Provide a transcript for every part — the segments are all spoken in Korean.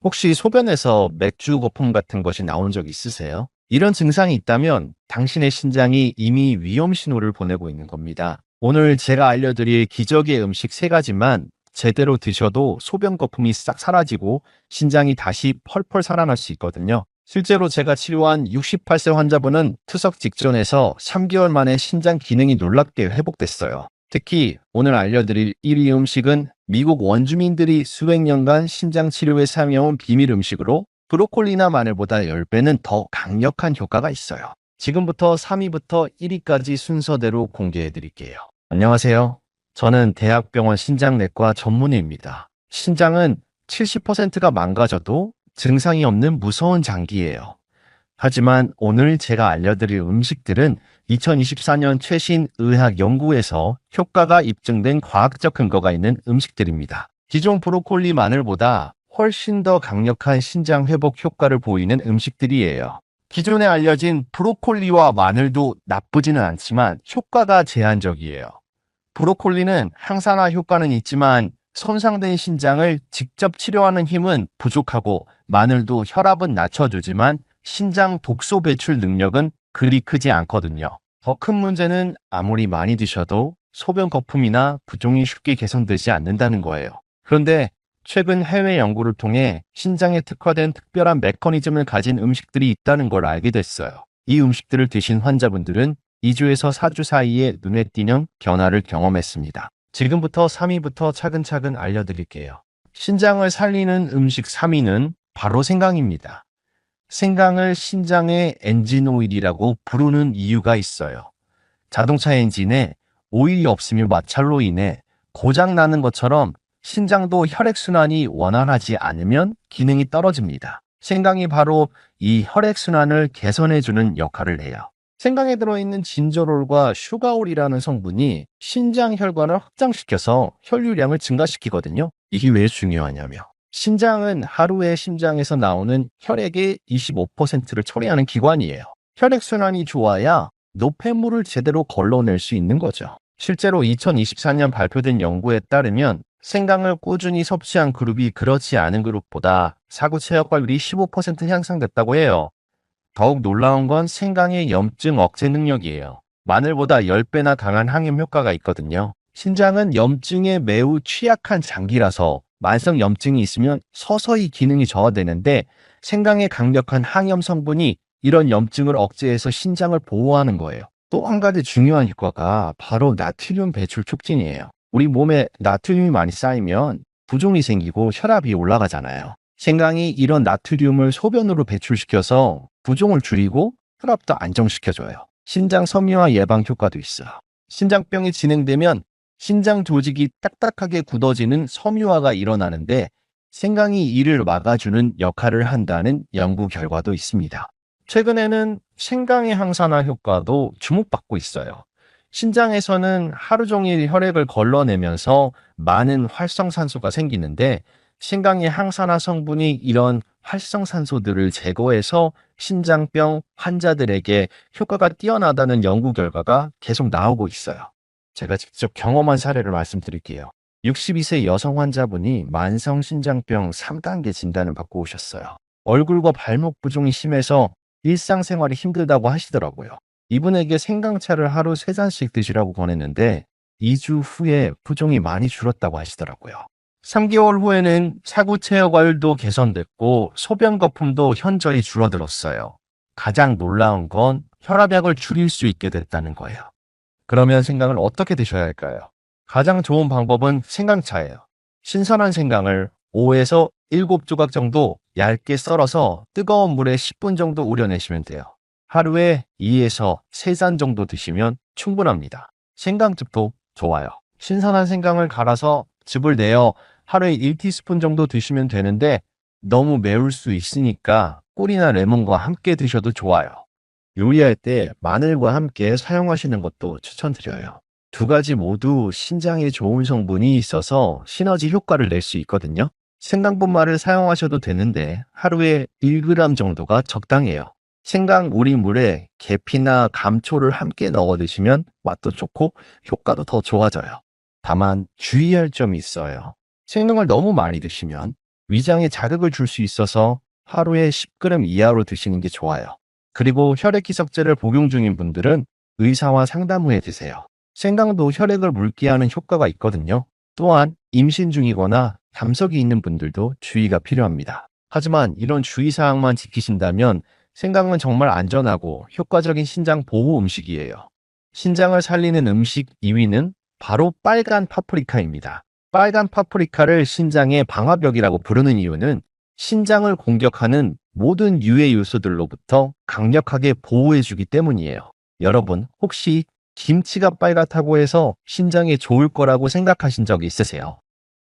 혹시 소변에서 맥주 거품 같은 것이 나온 적 있으세요? 이런 증상이 있다면 당신의 신장이 이미 위험 신호를 보내고 있는 겁니다. 오늘 제가 알려드릴 기적의 음식 세 가지만 제대로 드셔도 소변 거품이 싹 사라지고 신장이 다시 펄펄 살아날 수 있거든요. 실제로 제가 치료한 68세 환자분은 투석 직전에서 3개월 만에 신장 기능이 놀랍게 회복됐어요. 특히 오늘 알려드릴 1위 음식은 미국 원주민들이 수백 년간 신장 치료에 사용해온 비밀 음식으로 브로콜리나 마늘보다 10배는 더 강력한 효과가 있어요. 지금부터 3위부터 1위까지 순서대로 공개해 드릴게요. 안녕하세요. 저는 대학병원 신장내과 전문의입니다. 신장은 70%가 망가져도 증상이 없는 무서운 장기예요. 하지만 오늘 제가 알려드릴 음식들은 2024년 최신 의학 연구에서 효과가 입증된 과학적 근거가 있는 음식들입니다. 기존 브로콜리 마늘보다 훨씬 더 강력한 신장 회복 효과를 보이는 음식들이에요. 기존에 알려진 브로콜리와 마늘도 나쁘지는 않지만 효과가 제한적이에요. 브로콜리는 항산화 효과는 있지만 손상된 신장을 직접 치료하는 힘은 부족하고 마늘도 혈압은 낮춰주지만 신장 독소 배출 능력은 그리 크지 않거든요. 더 큰 문제는 아무리 많이 드셔도 소변 거품이나 부종이 쉽게 개선되지 않는다는 거예요. 그런데 최근 해외 연구를 통해 신장에 특화된 특별한 메커니즘을 가진 음식들이 있다는 걸 알게 됐어요. 이 음식들을 드신 환자분들은 2주에서 4주 사이에 눈에 띄는 변화를 경험했습니다. 지금부터 3위부터 차근차근 알려드릴게요. 신장을 살리는 음식 3위는 바로 생강입니다. 생강을 신장의 엔진 오일이라고 부르는 이유가 있어요. 자동차 엔진에 오일이 없으면 마찰로 인해 고장 나는 것처럼 신장도 혈액순환이 원활하지 않으면 기능이 떨어집니다. 생강이 바로 이 혈액순환을 개선해주는 역할을 해요. 생강에 들어있는 진저롤과 슈가올이라는 성분이 신장 혈관을 확장시켜서 혈류량을 증가시키거든요. 이게 왜 중요하냐면 신장은 하루에 심장에서 나오는 혈액의 25%를 처리하는 기관이에요. 혈액순환이 좋아야 노폐물을 제대로 걸러낼 수 있는 거죠. 실제로 2024년 발표된 연구에 따르면 생강을 꾸준히 섭취한 그룹이 그렇지 않은 그룹보다 사고 체력률이 15% 향상됐다고 해요. 더욱 놀라운 건 생강의 염증 억제 능력이에요. 마늘보다 10배나 강한 항염 효과가 있거든요. 신장은 염증에 매우 취약한 장기라서 만성 염증이 있으면 서서히 기능이 저하되는데 생강의 강력한 항염 성분이 이런 염증을 억제해서 신장을 보호하는 거예요. 또 한 가지 중요한 효과가 바로 나트륨 배출 촉진이에요. 우리 몸에 나트륨이 많이 쌓이면 부종이 생기고 혈압이 올라가잖아요. 생강이 이런 나트륨을 소변으로 배출시켜서 부종을 줄이고 혈압도 안정시켜줘요. 신장 섬유화 예방 효과도 있어요. 신장병이 진행되면 신장 조직이 딱딱하게 굳어지는 섬유화가 일어나는데 생강이 이를 막아주는 역할을 한다는 연구 결과도 있습니다. 최근에는 생강의 항산화 효과도 주목받고 있어요. 신장에서는 하루 종일 혈액을 걸러내면서 많은 활성산소가 생기는데 생강의 항산화 성분이 이런 활성산소들을 제거해서 신장병 환자들에게 효과가 뛰어나다는 연구 결과가 계속 나오고 있어요. 제가 직접 경험한 사례를 말씀드릴게요. 62세 여성 환자분이 만성 신장병 3단계 진단을 받고 오셨어요. 얼굴과 발목 부종이 심해서 일상생활이 힘들다고 하시더라고요. 이분에게 생강차를 하루 3잔씩 드시라고 권했는데 2주 후에 부종이 많이 줄었다고 하시더라고요. 3개월 후에는 사구 체역활도 개선됐고 소변 거품도 현저히 줄어들었어요. 가장 놀라운 건 혈압약을 줄일 수 있게 됐다는 거예요. 그러면 생강을 어떻게 드셔야 할까요? 가장 좋은 방법은 생강차예요. 신선한 생강을 5에서 7조각 정도 얇게 썰어서 뜨거운 물에 10분 정도 우려내시면 돼요. 하루에 2에서 3잔 정도 드시면 충분합니다. 생강즙도 좋아요. 신선한 생강을 갈아서 즙을 내어 하루에 1티스푼 정도 드시면 되는데 너무 매울 수 있으니까 꿀이나 레몬과 함께 드셔도 좋아요. 요리할 때 마늘과 함께 사용하시는 것도 추천드려요. 두 가지 모두 신장에 좋은 성분이 있어서 시너지 효과를 낼 수 있거든요. 생강분말을 사용하셔도 되는데 하루에 1g 정도가 적당해요. 생강 우리물에 계피나 감초를 함께 넣어 드시면 맛도 좋고 효과도 더 좋아져요. 다만 주의할 점이 있어요. 생강을 너무 많이 드시면 위장에 자극을 줄 수 있어서 하루에 10g 이하로 드시는 게 좋아요. 그리고 혈액기석제를 복용 중인 분들은 의사와 상담 후에 드세요. 생강도 혈액을 묽게 하는 효과가 있거든요. 또한 임신 중이거나 담석이 있는 분들도 주의가 필요합니다. 하지만 이런 주의사항만 지키신다면 생강은 정말 안전하고 효과적인 신장 보호 음식이에요. 신장을 살리는 음식 2위는 바로 빨간 파프리카입니다. 빨간 파프리카를 신장의 방화벽이라고 부르는 이유는 신장을 공격하는 모든 유해 요소들로부터 강력하게 보호해주기 때문이에요. 여러분, 혹시 김치가 빨갛다고 해서 신장에 좋을 거라고 생각하신 적 있으세요?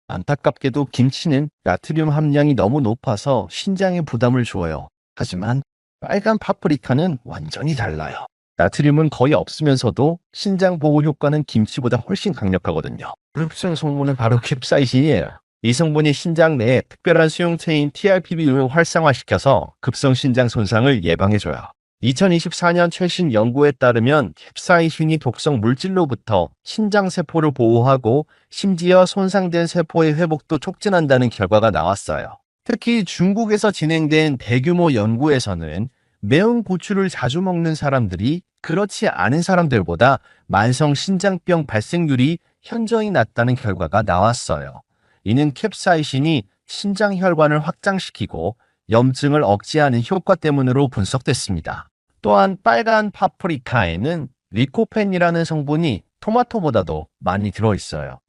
안타깝게도 김치는 나트륨 함량이 너무 높아서 신장에 부담을 줘요. 하지만 빨간 파프리카는 완전히 달라요. 나트륨은 거의 없으면서도 신장 보호 효과는 김치보다 훨씬 강력하거든요. 흡수성 성분은 바로 캡사이신이에요. 이 성분이 신장 내에 특별한 수용체인 TRPV를 활성화시켜서 급성 신장 손상을 예방해줘요. 2024년 최신 연구에 따르면 캡사이신이 독성 물질로부터 신장 세포를 보호하고 심지어 손상된 세포의 회복도 촉진한다는 결과가 나왔어요. 특히 중국에서 진행된 대규모 연구에서는 매운 고추를 자주 먹는 사람들이 그렇지 않은 사람들보다 만성 신장병 발생률이 현저히 낮다는 결과가 나왔어요. 이는 캡사이신이 신장 혈관을 확장시키고 염증을 억제하는 효과 때문으로 분석됐습니다. 또한 빨간 파프리카에는 리코펜이라는 성분이 토마토보다도 많이 들어있어요.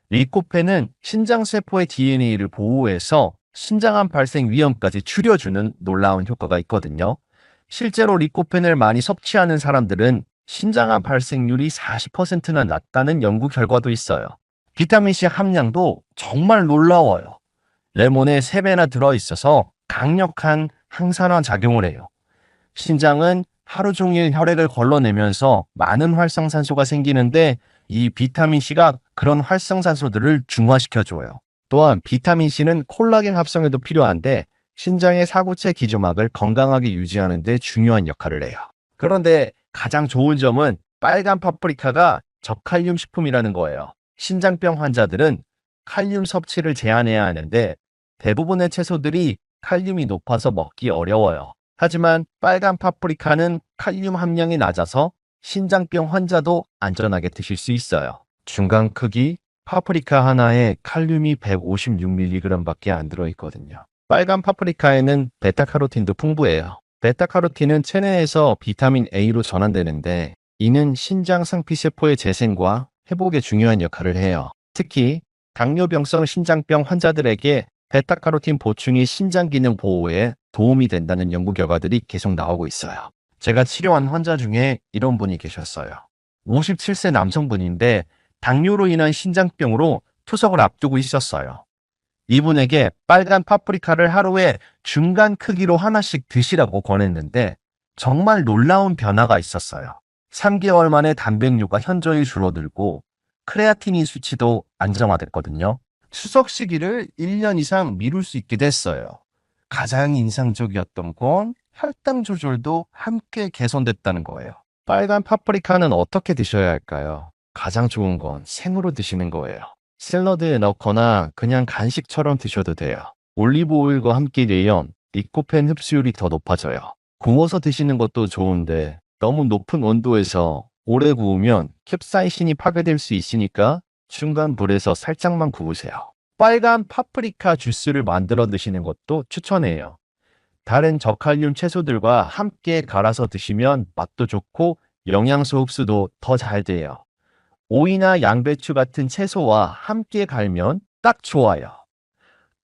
리코펜은 신장세포의 DNA를 보호해서 신장암 발생 위험까지 줄여주는 놀라운 효과가 있거든요. 실제로 리코펜을 많이 섭취하는 사람들은 신장암 발생률이 40%나 낮다는 연구 결과도 있어요. 비타민C 함량도 정말 놀라워요. 레몬에 3배나 들어있어서 강력한 항산화 작용을 해요. 신장은 하루 종일 혈액을 걸러내면서 많은 활성산소가 생기는데 이 비타민C가 그런 활성산소들을 중화시켜줘요. 또한 비타민C는 콜라겐 합성에도 필요한데 신장의 사구체 기조막을 건강하게 유지하는 데 중요한 역할을 해요. 그런데 가장 좋은 점은 빨간 파프리카가 저칼륨 식품이라는 거예요. 신장병 환자들은 칼륨 섭취를 제한해야 하는데 대부분의 채소들이 칼륨이 높아서 먹기 어려워요. 하지만 빨간 파프리카는 칼륨 함량이 낮아서 신장병 환자도 안전하게 드실 수 있어요. 중간 크기 파프리카 하나에 칼륨이 156mg밖에 안 들어있거든요. 빨간 파프리카에는 베타카로틴도 풍부해요. 베타카로틴은 체내에서 비타민 A로 전환되는데 이는 신장 상피세포의 재생과 회복에 중요한 역할을 해요. 특히 당뇨병성 신장병 환자들에게 베타카로틴 보충이 신장 기능 보호에 도움이 된다는 연구 결과들이 계속 나오고 있어요. 제가 치료한 환자 중에 이런 분이 계셨어요. 57세 남성분인데 당뇨로 인한 신장병으로 투석을 앞두고 있었어요. 이분에게 빨간 파프리카를 하루에 중간 크기로 하나씩 드시라고 권했는데 정말 놀라운 변화가 있었어요. 3개월 만에 단백뇨가 현저히 줄어들고 크레아티닌 수치도 안정화됐거든요. 추석 시기를 1년 이상 미룰 수 있게 됐어요. 가장 인상적이었던 건 혈당 조절도 함께 개선됐다는 거예요. 빨간 파프리카는 어떻게 드셔야 할까요? 가장 좋은 건 생으로 드시는 거예요. 샐러드에 넣거나 그냥 간식처럼 드셔도 돼요. 올리브 오일과 함께 내면 리코펜 흡수율이 더 높아져요. 구워서 드시는 것도 좋은데 너무 높은 온도에서 오래 구우면 캡사이신이 파괴될 수 있으니까 중간 불에서 살짝만 구우세요. 빨간 파프리카 주스를 만들어 드시는 것도 추천해요. 다른 저칼륨 채소들과 함께 갈아서 드시면 맛도 좋고 영양소 흡수도 더 잘 돼요. 오이나 양배추 같은 채소와 함께 갈면 딱 좋아요.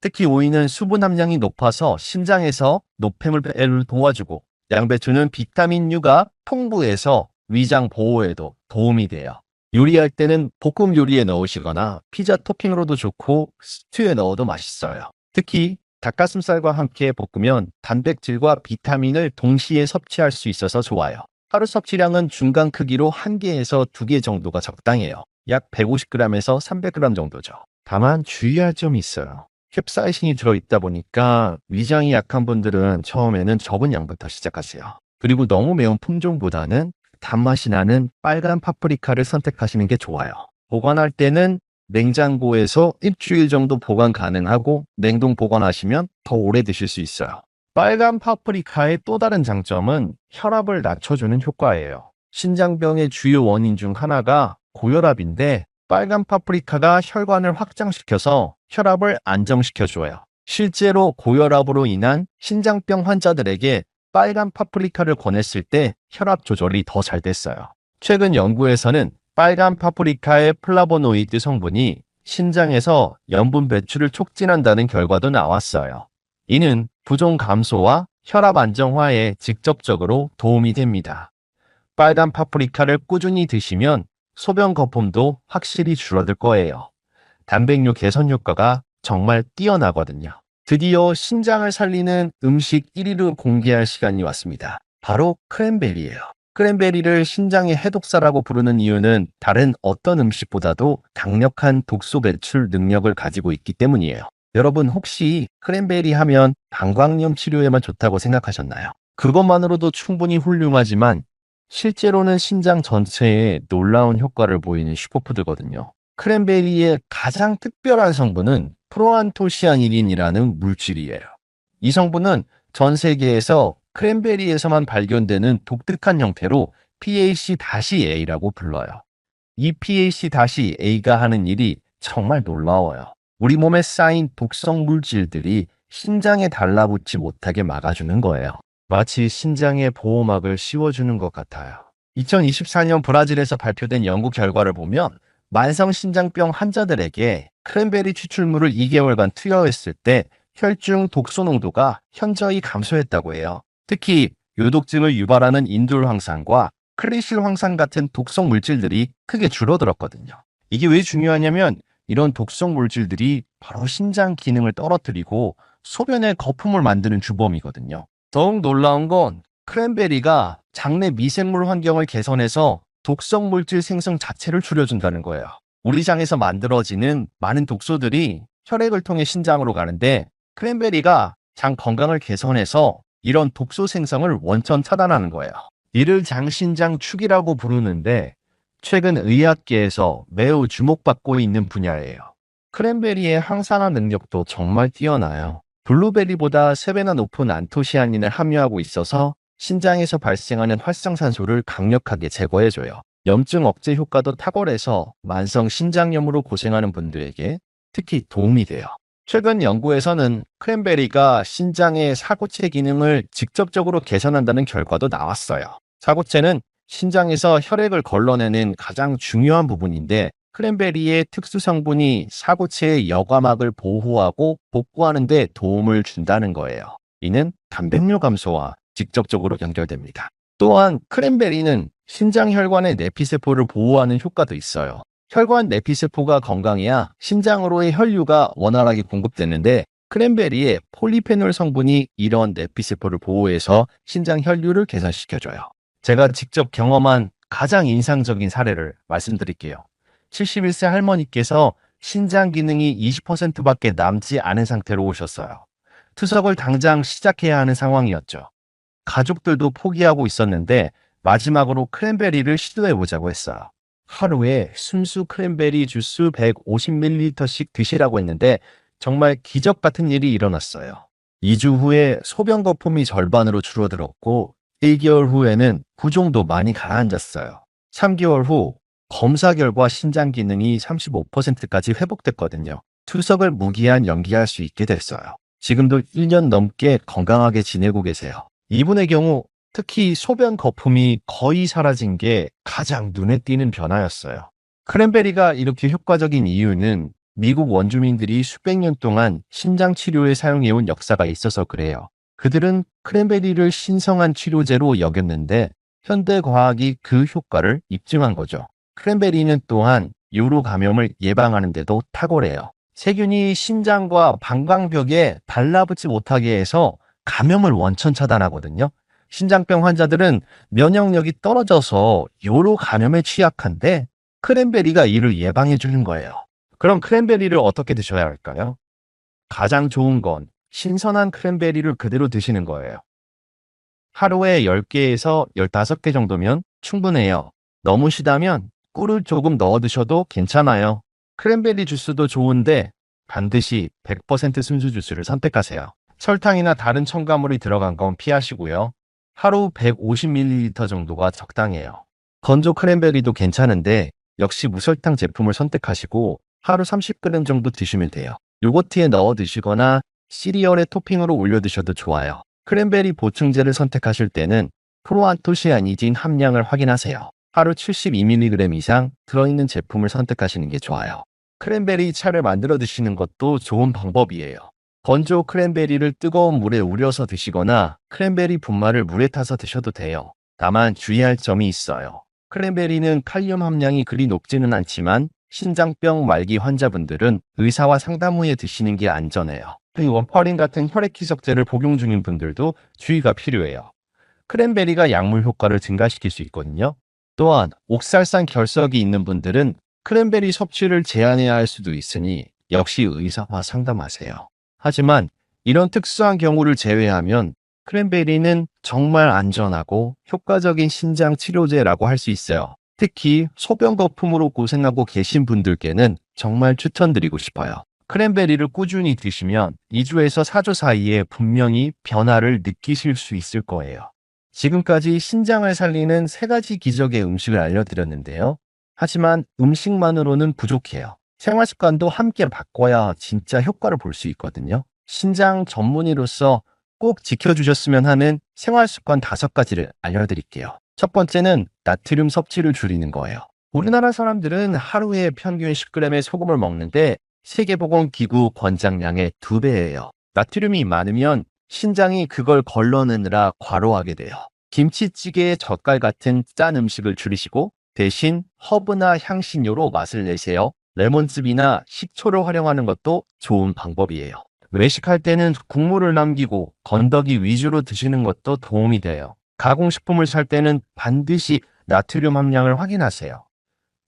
특히 오이는 수분 함량이 높아서 신장에서 노폐물 배출을 도와주고 양배추는 비타민 U가 풍부해서 위장 보호에도 도움이 돼요. 요리할 때는 볶음 요리에 넣으시거나 피자 토핑으로도 좋고 스튜에 넣어도 맛있어요. 특히 닭가슴살과 함께 볶으면 단백질과 비타민을 동시에 섭취할 수 있어서 좋아요. 하루 섭취량은 중간 크기로 1개에서 2개 정도가 적당해요. 약 150g에서 300g 정도죠. 다만 주의할 점이 있어요. 캡사이신이 들어있다 보니까 위장이 약한 분들은 처음에는 적은 양부터 시작하세요. 그리고 너무 매운 품종보다는 단맛이 나는 빨간 파프리카를 선택하시는 게 좋아요. 보관할 때는 냉장고에서 일주일 정도 보관 가능하고 냉동 보관하시면 더 오래 드실 수 있어요. 빨간 파프리카의 또 다른 장점은 혈압을 낮춰주는 효과예요. 신장병의 주요 원인 중 하나가 고혈압인데 빨간 파프리카가 혈관을 확장시켜서 혈압을 안정시켜줘요. 실제로 고혈압으로 인한 신장병 환자들에게 빨간 파프리카를 권했을 때 혈압 조절이 더 잘 됐어요. 최근 연구에서는 빨간 파프리카의 플라보노이드 성분이 신장에서 염분 배출을 촉진한다는 결과도 나왔어요. 이는 부종 감소와 혈압 안정화에 직접적으로 도움이 됩니다. 빨간 파프리카를 꾸준히 드시면 소변 거품도 확실히 줄어들 거예요. 단백뇨 개선 효과가 정말 뛰어나거든요. 드디어 신장을 살리는 음식 1위를 공개할 시간이 왔습니다. 바로 크랜베리예요. 크랜베리를 신장의 해독사라고 부르는 이유는 다른 어떤 음식보다도 강력한 독소 배출 능력을 가지고 있기 때문이에요. 여러분 혹시 크랜베리 하면 방광염 치료에만 좋다고 생각하셨나요? 그것만으로도 충분히 훌륭하지만 실제로는 신장 전체에 놀라운 효과를 보이는 슈퍼푸드거든요. 크랜베리의 가장 특별한 성분은 프로안토시아닌이라는 물질이에요. 이 성분은 전 세계에서 크랜베리에서만 발견되는 독특한 형태로 PAC-A라고 불러요. 이 PAC-A가 하는 일이 정말 놀라워요. 우리 몸에 쌓인 독성 물질들이 신장에 달라붙지 못하게 막아주는 거예요. 마치 신장의 보호막을 씌워주는 것 같아요. 2024년 브라질에서 발표된 연구 결과를 보면 만성 신장병 환자들에게 크랜베리 추출물을 2개월간 투여했을 때 혈중 독소 농도가 현저히 감소했다고 해요. 특히 요독증을 유발하는 인돌 황산과 클리실 황산 같은 독성 물질들이 크게 줄어들었거든요. 이게 왜 중요하냐면 이런 독성 물질들이 바로 신장 기능을 떨어뜨리고 소변에 거품을 만드는 주범이거든요. 더욱 놀라운 건 크랜베리가 장내 미생물 환경을 개선해서 독성 물질 생성 자체를 줄여준다는 거예요. 우리 장에서 만들어지는 많은 독소들이 혈액을 통해 신장으로 가는데 크랜베리가 장 건강을 개선해서 이런 독소 생성을 원천 차단하는 거예요. 이를 장신장축이라고 부르는데 최근 의학계에서 매우 주목받고 있는 분야예요. 크랜베리의 항산화 능력도 정말 뛰어나요. 블루베리보다 3배나 높은 안토시아닌을 함유하고 있어서 신장에서 발생하는 활성산소를 강력하게 제거해줘요. 염증 억제 효과도 탁월해서 만성 신장염으로 고생하는 분들에게 특히 도움이 돼요. 최근 연구에서는 크랜베리가 신장의 사고체 기능을 직접적으로 개선한다는 결과도 나왔어요. 사고체는 신장에서 혈액을 걸러내는 가장 중요한 부분인데 크랜베리의 특수 성분이 사고체의 여과막을 보호하고 복구하는 데 도움을 준다는 거예요. 이는 단백뇨 감소와 직접적으로 연결됩니다. 또한 크랜베리는 신장 혈관의 내피세포를 보호하는 효과도 있어요. 혈관 내피세포가 건강해야 신장으로의 혈류가 원활하게 공급되는데 크랜베리의 폴리페놀 성분이 이런 내피세포를 보호해서 신장 혈류를 개선시켜줘요. 제가 직접 경험한 가장 인상적인 사례를 말씀드릴게요. 71세 할머니께서 신장 기능이 20%밖에 남지 않은 상태로 오셨어요. 투석을 당장 시작해야 하는 상황이었죠. 가족들도 포기하고 있었는데 마지막으로 크랜베리를 시도해보자고 했어요. 하루에 순수 크랜베리 주스 150ml씩 드시라고 했는데 정말 기적 같은 일이 일어났어요. 2주 후에 소변 거품이 절반으로 줄어들었고 1개월 후에는 부종도 많이 가라앉았어요. 3개월 후 검사 결과 신장 기능이 35%까지 회복됐거든요. 투석을 무기한 연기할 수 있게 됐어요. 지금도 1년 넘게 건강하게 지내고 계세요. 이분의 경우 특히 소변 거품이 거의 사라진 게 가장 눈에 띄는 변화였어요. 크랜베리가 이렇게 효과적인 이유는 미국 원주민들이 수백 년 동안 신장 치료에 사용해온 역사가 있어서 그래요. 그들은 크랜베리를 신성한 치료제로 여겼는데 현대 과학이 그 효과를 입증한 거죠. 크랜베리는 또한 요로 감염을 예방하는 데도 탁월해요. 세균이 신장과 방광벽에 달라붙지 못하게 해서 감염을 원천 차단하거든요. 신장병 환자들은 면역력이 떨어져서 요로 감염에 취약한데 크랜베리가 이를 예방해 주는 거예요. 그럼 크랜베리를 어떻게 드셔야 할까요? 가장 좋은 건 신선한 크랜베리를 그대로 드시는 거예요. 하루에 10개에서 15개 정도면 충분해요. 너무 시다면 꿀을 조금 넣어 드셔도 괜찮아요. 크랜베리 주스도 좋은데 반드시 100% 순수 주스를 선택하세요. 설탕이나 다른 첨가물이 들어간 건 피하시고요. 하루 150ml 정도가 적당해요. 건조 크랜베리도 괜찮은데 역시 무설탕 제품을 선택하시고 하루 30g 정도 드시면 돼요. 요거트에 넣어 드시거나 시리얼에 토핑으로 올려 드셔도 좋아요. 크랜베리 보충제를 선택하실 때는 프로안토시아니딘 함량을 확인하세요. 하루 72mg 이상 들어있는 제품을 선택하시는 게 좋아요. 크랜베리 차를 만들어 드시는 것도 좋은 방법이에요. 건조 크랜베리를 뜨거운 물에 우려서 드시거나 크랜베리 분말을 물에 타서 드셔도 돼요. 다만 주의할 점이 있어요. 크랜베리는 칼륨 함량이 그리 높지는 않지만 신장병 말기 환자분들은 의사와 상담 후에 드시는 게 안전해요. 워퍼린 같은 혈액 희석제를 복용 중인 분들도 주의가 필요해요. 크랜베리가 약물 효과를 증가시킬 수 있거든요. 또한 옥살산 결석이 있는 분들은 크랜베리 섭취를 제한해야 할 수도 있으니 역시 의사와 상담하세요. 하지만 이런 특수한 경우를 제외하면 크랜베리는 정말 안전하고 효과적인 신장 치료제라고 할 수 있어요. 특히 소변 거품으로 고생하고 계신 분들께는 정말 추천드리고 싶어요. 크랜베리를 꾸준히 드시면 2주에서 4주 사이에 분명히 변화를 느끼실 수 있을 거예요. 지금까지 신장을 살리는 3가지 기적의 음식을 알려드렸는데요. 하지만 음식만으로는 부족해요. 생활 습관도 함께 바꿔야 진짜 효과를 볼 수 있거든요. 신장 전문의로서 꼭 지켜주셨으면 하는 생활 습관 5가지를 알려드릴게요. 첫 번째는 나트륨 섭취를 줄이는 거예요. 우리나라 사람들은 하루에 평균 10g의 소금을 먹는데 세계보건기구 권장량의 2배예요. 나트륨이 많으면 신장이 그걸 걸러내느라 과로하게 돼요. 김치찌개, 젓갈 같은 짠 음식을 줄이시고 대신 허브나 향신료로 맛을 내세요. 레몬즙이나 식초를 활용하는 것도 좋은 방법이에요. 외식할 때는 국물을 남기고 건더기 위주로 드시는 것도 도움이 돼요. 가공식품을 살 때는 반드시 나트륨 함량을 확인하세요.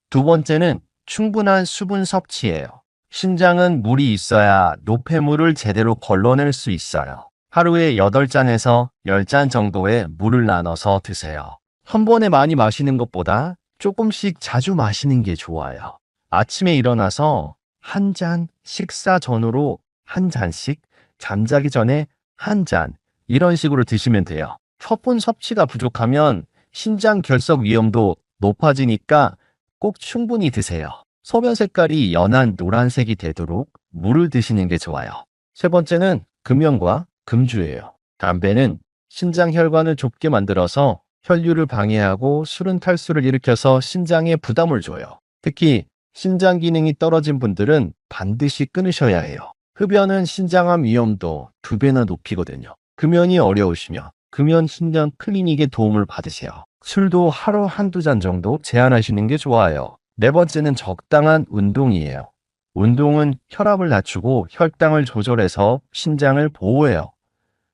두 번째는 충분한 수분 섭취예요. 신장은 물이 있어야 노폐물을 제대로 걸러낼 수 있어요. 하루에 8잔에서 10잔 정도의 물을 나눠서 드세요. 한 번에 많이 마시는 것보다 조금씩 자주 마시는 게 좋아요. 아침에 일어나서 한 잔, 식사 전후로 한 잔씩, 잠자기 전에 한 잔, 이런 식으로 드시면 돼요. 서분 섭취가 부족하면 신장 결석 위험도 높아지니까 꼭 충분히 드세요. 소변 색깔이 연한 노란색이 되도록 물을 드시는 게 좋아요. 세 번째는 금연과 금주예요. 담배는 신장 혈관을 좁게 만들어서 혈류를 방해하고 술은 탈수를 일으켜서 신장에 부담을 줘요. 특히 신장 기능이 떨어진 분들은 반드시 끊으셔야 해요. 흡연은 신장암 위험도 2배나 높이거든요. 금연이 어려우시면 금연 신장 클리닉의 도움을 받으세요. 술도 하루 한두 잔 정도 제한하시는 게 좋아요. 네 번째는 적당한 운동이에요. 운동은 혈압을 낮추고 혈당을 조절해서 신장을 보호해요.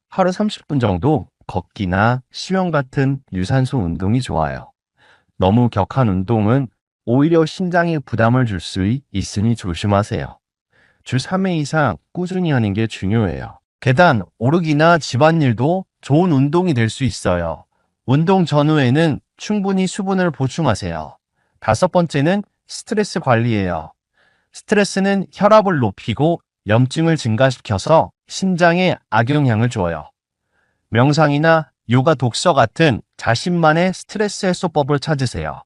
하루 30분 정도 걷기나 수영 같은 유산소 운동이 좋아요. 너무 격한 운동은 오히려 신장에 부담을 줄 수 있으니 조심하세요. 주 3회 이상 꾸준히 하는 게 중요해요. 계단 오르기나 집안일도 좋은 운동이 될 수 있어요. 운동 전후에는 충분히 수분을 보충하세요. 5번째는 스트레스 관리예요. 스트레스는 혈압을 높이고 염증을 증가시켜서 신장에 악영향을 줘요. 명상이나 요가 독서 같은 자신만의 스트레스 해소법을 찾으세요.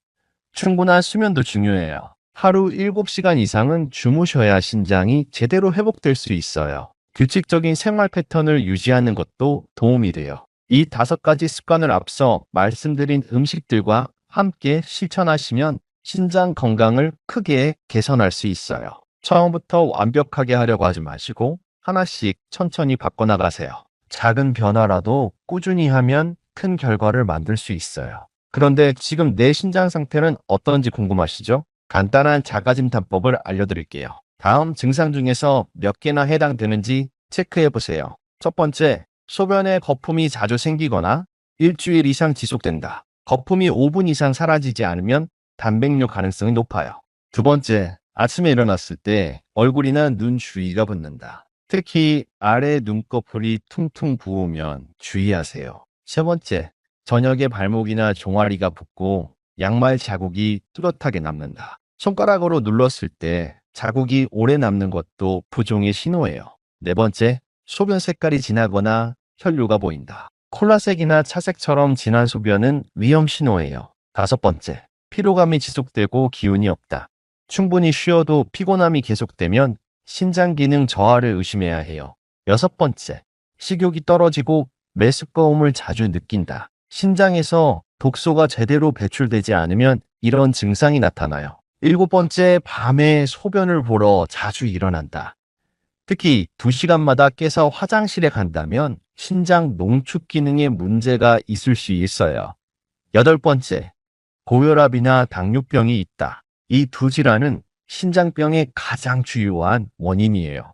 충분한 수면도 중요해요. 하루 7시간 이상은 주무셔야 신장이 제대로 회복될 수 있어요. 규칙적인 생활 패턴을 유지하는 것도 도움이 돼요. 이 5가지 습관을 앞서 말씀드린 음식들과 함께 실천하시면 신장 건강을 크게 개선할 수 있어요. 처음부터 완벽하게 하려고 하지 마시고 하나씩 천천히 바꿔나가세요. 작은 변화라도 꾸준히 하면 큰 결과를 만들 수 있어요. 그런데 지금 내 신장 상태는 어떤지 궁금하시죠? 간단한 자가진단법을 알려드릴게요. 다음 증상 중에서 몇 개나 해당되는지 체크해 보세요. 첫 번째, 소변에 거품이 자주 생기거나 일주일 이상 지속된다. 거품이 5분 이상 사라지지 않으면 단백뇨 가능성이 높아요. 두 번째, 아침에 일어났을 때 얼굴이나 눈 주위가 붓는다. 특히 아래 눈꺼풀이 퉁퉁 부으면 주의하세요. 세 번째, 저녁에 발목이나 종아리가 붓고 양말 자국이 뚜렷하게 남는다. 손가락으로 눌렀을 때 자국이 오래 남는 것도 부종의 신호예요. 네 번째, 소변 색깔이 진하거나 혈류가 보인다. 콜라색이나 차색처럼 진한 소변은 위험 신호예요. 다섯 번째, 피로감이 지속되고 기운이 없다. 충분히 쉬어도 피곤함이 계속되면 신장 기능 저하를 의심해야 해요. 여섯 번째, 식욕이 떨어지고 메스꺼움을 자주 느낀다. 신장에서 독소가 제대로 배출되지 않으면 이런 증상이 나타나요. 일곱 번째, 밤에 소변을 보러 자주 일어난다. 특히 2시간마다 깨서 화장실에 간다면 신장 농축 기능에 문제가 있을 수 있어요. 여덟 번째, 고혈압이나 당뇨병이 있다. 이 두 질환은 신장병의 가장 주요한 원인이에요.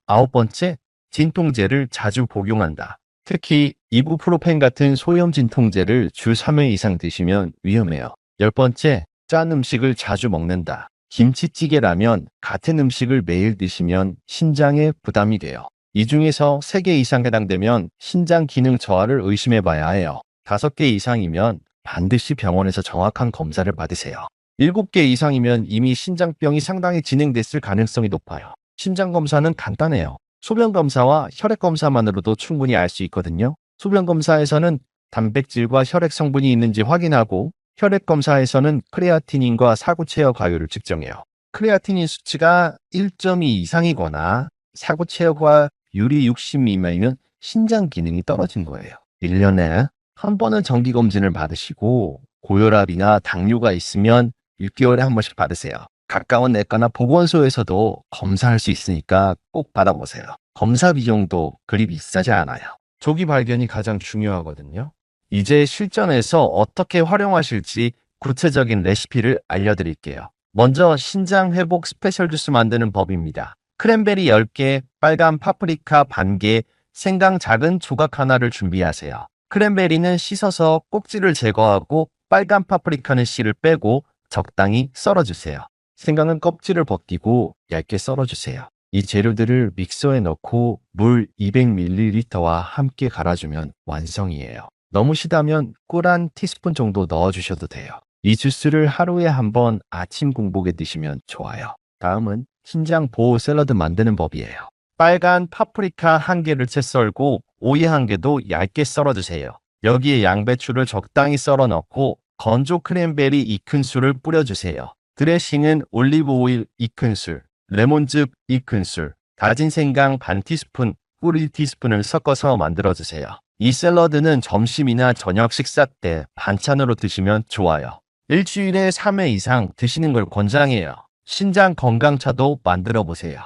아홉 번째, 진통제를 자주 복용한다. 특히 이부프로펜 같은 소염 진통제를 주 3회 이상 드시면 위험해요. 열 번째, 짠 음식을 자주 먹는다. 김치찌개, 라면 같은 음식을 매일 드시면 신장에 부담이 돼요. 이 중에서 3개 이상 해당되면 신장 기능 저하를 의심해 봐야 해요. 5개 이상이면 반드시 병원에서 정확한 검사를 받으세요. 7개 이상이면 이미 신장병이 상당히 진행됐을 가능성이 높아요. 심장 검사는 간단해요. 소변 검사와 혈액 검사만으로도 충분히 알 수 있거든요. 소변 검사에서는 단백질과 혈액 성분이 있는지 확인하고, 혈액 검사에서는 크레아티닌과 사구체어 과율을 측정해요. 크레아티닌 수치가 1.2 이상이거나 사구체어 과율이 60 미만이면 신장 기능이 떨어진 거예요. 1년에 한 번은 정기검진을 받으시고, 고혈압이나 당뇨가 있으면 6개월에 한 번씩 받으세요. 가까운 내과나 보건소에서도 검사할 수 있으니까 꼭 받아보세요. 검사 비용도 그리 비싸지 않아요. 조기 발견이 가장 중요하거든요. 이제 실전에서 어떻게 활용하실지 구체적인 레시피를 알려드릴게요. 먼저 신장 회복 스페셜 주스 만드는 법입니다. 크랜베리 10개, 빨간 파프리카 반 개, 생강 작은 조각 하나를 준비하세요. 크랜베리는 씻어서 꼭지를 제거하고 빨간 파프리카는 씨를 빼고 적당히 썰어주세요. 생강은 껍질을 벗기고 얇게 썰어주세요. 이 재료들을 믹서에 넣고 물 200ml와 함께 갈아주면 완성이에요. 너무 시다면 꿀 1티스푼 정도 넣어주셔도 돼요. 이 주스를 하루에 한 번 아침 공복에 드시면 좋아요. 다음은 신장 보호 샐러드 만드는 법이에요. 빨간 파프리카 1개를 채 썰고 오이 1개도 얇게 썰어주세요. 여기에 양배추를 적당히 썰어 넣고 건조 크랜베리 2큰술을 뿌려주세요. 드레싱은 올리브 오일 2큰술, 레몬즙 2큰술, 다진 생강 반 티스푼, 꿀 1티스푼을 섞어서 만들어주세요. 이 샐러드는 점심이나 저녁 식사 때 반찬으로 드시면 좋아요. 일주일에 3회 이상 드시는 걸 권장해요. 신장 건강차도 만들어 보세요.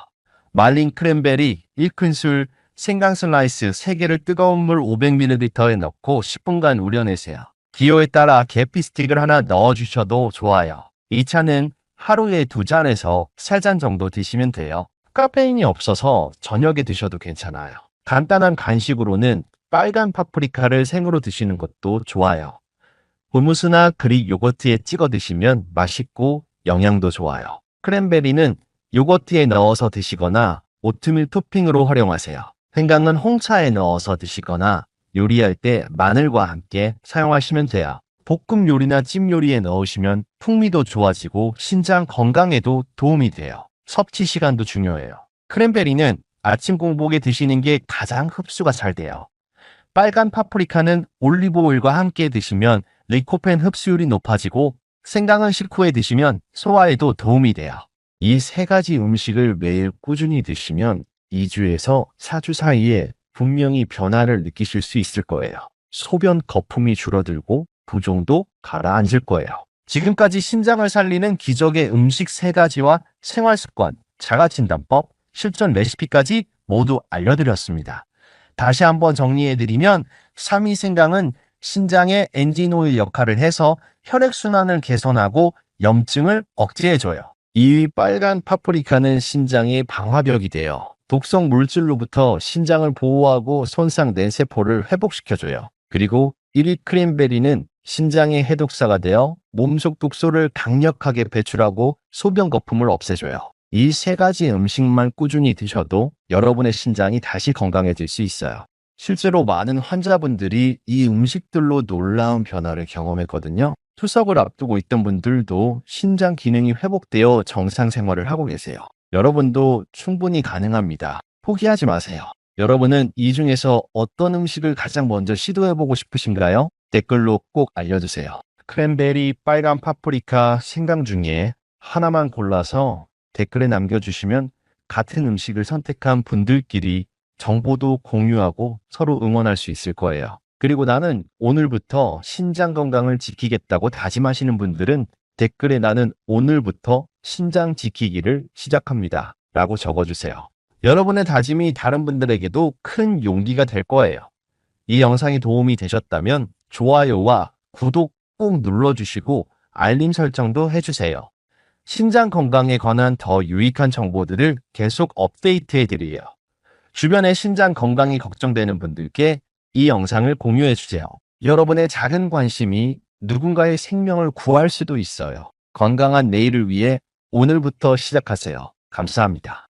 말린 크랜베리 1큰술, 생강 슬라이스 3개를 뜨거운 물 500ml에 넣고 10분간 우려내세요. 기호에 따라 계피 스틱을 하나 넣어주셔도 좋아요. 이 차는 하루에 2잔에서 3잔 정도 드시면 돼요. 카페인이 없어서 저녁에 드셔도 괜찮아요. 간단한 간식으로는 빨간 파프리카를 생으로 드시는 것도 좋아요. 후무스나 그릭 요거트에 찍어 드시면 맛있고 영양도 좋아요. 크랜베리는 요거트에 넣어서 드시거나 오트밀 토핑으로 활용하세요. 생강은 홍차에 넣어서 드시거나 요리할 때 마늘과 함께 사용하시면 돼요. 볶음 요리나 찜 요리에 넣으시면 풍미도 좋아지고 신장 건강에도 도움이 돼요. 섭취 시간도 중요해요. 크랜베리는 아침 공복에 드시는 게 가장 흡수가 잘 돼요. 빨간 파프리카는 올리브 오일과 함께 드시면 리코펜 흡수율이 높아지고, 생강은 식후에 드시면 소화에도 도움이 돼요. 이 3가지 음식을 매일 꾸준히 드시면 2주에서 4주 사이에 분명히 변화를 느끼실 수 있을 거예요. 소변 거품이 줄어들고 부종도 가라앉을 거예요. 지금까지 신장을 살리는 기적의 음식 3가지와 생활습관, 자가진단법, 실전 레시피까지 모두 알려드렸습니다. 다시 한번 정리해드리면, 삼위생강은 신장의 엔진오일 역할을 해서 혈액순환을 개선하고 염증을 억제해줘요. 2위 빨간 파프리카는 신장의 방화벽이 돼요. 독성 물질로부터 신장을 보호하고 손상된 세포를 회복시켜줘요. 그리고 1위 크랜베리는 신장의 해독사가 되어 몸속 독소를 강력하게 배출하고 소변 거품을 없애줘요. 이 3가지 음식만 꾸준히 드셔도 여러분의 신장이 다시 건강해질 수 있어요. 실제로 많은 환자분들이 이 음식들로 놀라운 변화를 경험했거든요. 추석을 앞두고 있던 분들도 신장 기능이 회복되어 정상 생활을 하고 계세요. 여러분도 충분히 가능합니다. 포기하지 마세요. 여러분은 이 중에서 어떤 음식을 가장 먼저 시도해보고 싶으신가요? 댓글로 꼭 알려주세요. 크랜베리, 빨간 파프리카, 생강 중에 하나만 골라서 댓글에 남겨주시면 같은 음식을 선택한 분들끼리 정보도 공유하고 서로 응원할 수 있을 거예요. 그리고 나는 오늘부터 신장 건강을 지키겠다고 다짐하시는 분들은 댓글에 나는 오늘부터 신장 지키기를 시작합니다 라고 적어주세요. 여러분의 다짐이 다른 분들에게도 큰 용기가 될 거예요. 이 영상이 도움이 되셨다면 좋아요와 구독 꼭 눌러주시고 알림 설정도 해주세요. 신장 건강에 관한 더 유익한 정보들을 계속 업데이트해드려요. 주변에 신장 건강이 걱정되는 분들께 이 영상을 공유해주세요. 여러분의 작은 관심이 누군가의 생명을 구할 수도 있어요. 건강한 내일을 위해 오늘부터 시작하세요. 감사합니다.